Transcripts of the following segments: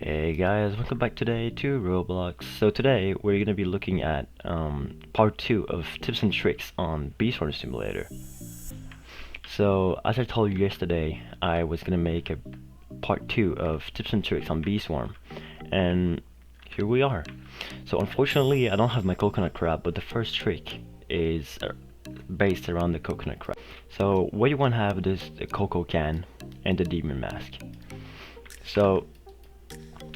Hey guys, welcome back today to Roblox. So today we're gonna be looking at part 2 of tips and tricks on Beeswater Simulator. So as I told you yesterday, I was gonna make a part 2 of tips and tricks on Bee Swarm, and here we are. So unfortunately I don't have my coconut crab, but the first trick is based around the coconut crab. So what you want to have is the cocoa can and the demon mask. So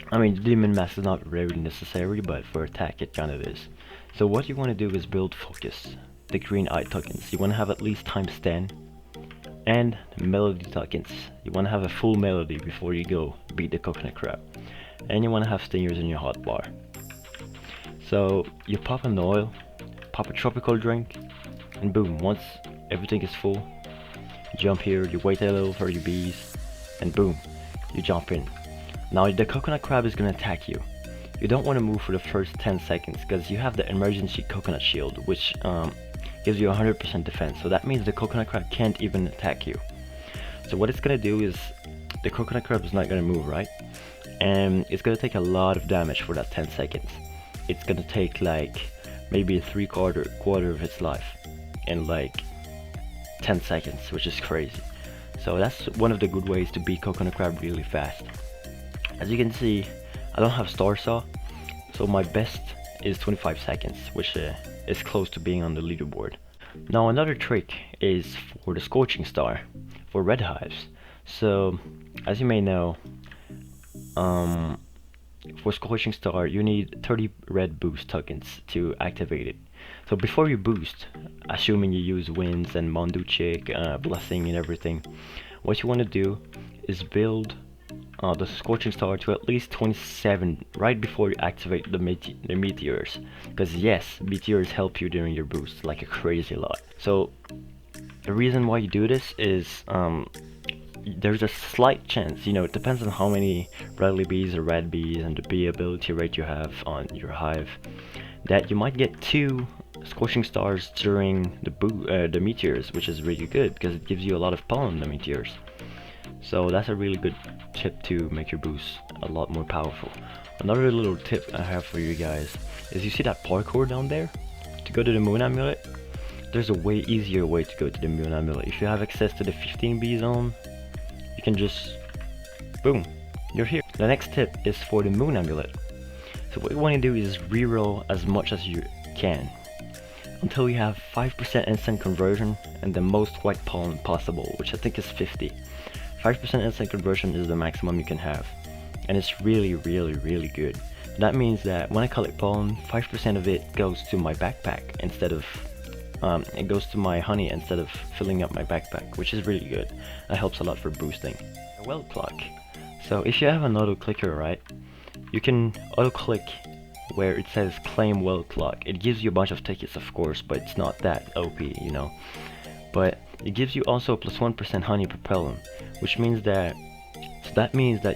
I mean, the demon mask is not really necessary, but for attack it kind of is. So what you want to do is build focus, the green eye tokens. You want to have at least times 10, and the melody tokens. You want to have a full melody before you go beat the coconut crab. And you want to have stingers in your hotbar. So you pop an oil, pop a tropical drink, and boom, once everything is full, you jump here, you wait a little for your bees, and boom, you jump in. Now the coconut crab is gonna attack you. You don't want to move for the first 10 seconds because you have the emergency coconut shield, which gives you 100% defense. So that means the coconut crab can't even attack you. So what it's gonna do is the coconut crab is not gonna move, right? And it's gonna take a lot of damage for that 10 seconds. It's gonna take like maybe a quarter of its life in like 10 seconds, which is crazy. So that's one of the good ways to beat coconut crab really fast. As you can see, I don't have star saw, so my best is 25 seconds, which is close to being on the leaderboard. Now another trick is for the Scorching star, for red hives. So, as you may know, for Scorching star you need 30 red boost tokens to activate it. So before you boost, assuming you use wins and Mondo Chick, blessing and everything, what you want to do is build the Scorching Star to at least 27 right before you activate the meteors, because yes, meteors help you during your boost like a crazy lot. So the reason why you do this is there's a slight chance, it depends on how many Bradley bees or red bees and the bee ability rate you have on your hive, that you might get 2 Scorching Stars during the meteors, which is really good because it gives you a lot of pollen, the meteors. So that's a really good tip to make your boost a lot more powerful. Another little tip I have for you guys is, you see that parkour down there? To go to the moon amulet, there's a way easier way to go to the moon amulet. If you have access to the 15 bee zone, you can just boom, you're here. The next tip is for the moon amulet. So what you want to do is reroll as much as you can until you have 5% instant conversion and the most white pollen possible, which I think is 50. 5% instant conversion is the maximum you can have, and it's really good. That means that when I collect pollen, 5% of it goes to my backpack instead of it goes to my honey instead of filling up my backpack, which is really good. That helps a lot for boosting. A well clock. So if you have an auto clicker, right, you can auto click where it says claim well clock. It gives you a bunch of tickets, of course, but it's not that OP, but it gives you also plus 1% honey per pollen, which means that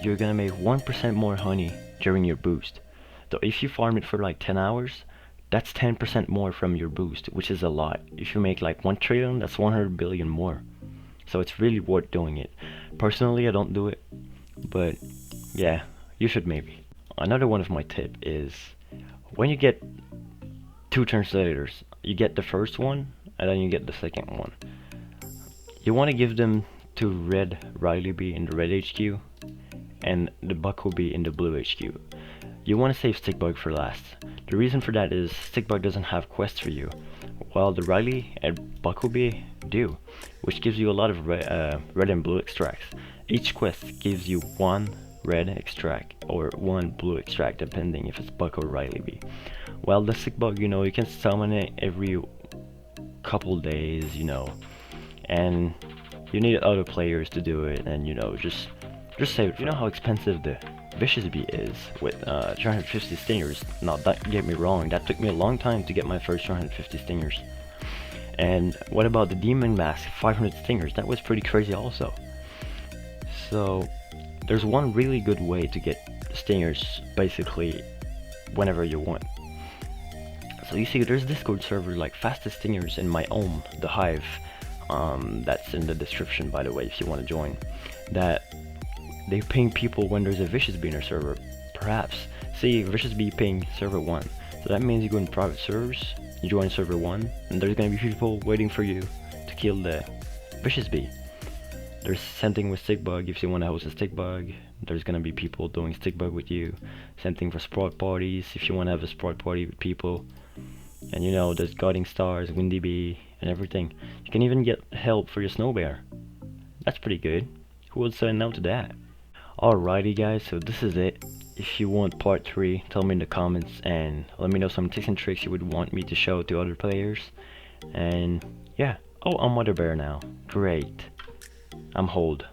you're gonna make 1% more honey during your boost. So if you farm it for like 10 hours, that's 10% more from your boost, which is a lot. If you make like 1 trillion, that's 100 billion more. So it's really worth doing it. Personally, I don't do it, but yeah, you should maybe. Another one of my tip is, when you get 2 translators, you get the first one and then you get the second one. You want to give them to red Riley bee in the red HQ and the buckle bee in the blue HQ. You want to save stickbug for last. The reason for that is stickbug doesn't have quests for you, while the Riley and buckle bee do, which gives you a lot of red and blue extracts. Each quest gives you 1 red extract or 1 blue extract, depending if it's buck or Riley bee. While the stickbug, you can summon it every couple days, and you need other players to do it, and just save it. You know how expensive the vicious bee is with 350 stingers. Now don't get me wrong, that took me a long time to get my first 350 stingers. And what about the demon mask, 500 stingers? That was pretty crazy also. So there's one really good way to get stingers basically whenever you want. So you see, there's Discord server like fastest stingers in my own, the hive. That's in the description, by the way, if you want to join. That They ping people when there's a vicious bee in their server. Perhaps. See, vicious bee ping server 1. So that means you go in private servers, you join server 1, and there's gonna be people waiting for you to kill the vicious bee. There's same thing with stick bug. If you want to host a stick bug, there's gonna be people doing stick bug with you. Same thing for sprout parties. If you want to have a sprout party with people, and you know there's guarding stars, windy bee, and everything. You can even get help for your snow bear. That's pretty good. Who would say no to that? Alrighty guys, so this is it. If you want part 3, tell me in the comments and let me know some tips and tricks you would want me to show to other players. And yeah. Oh, I'm Mother Bear now. Great. I'm hold.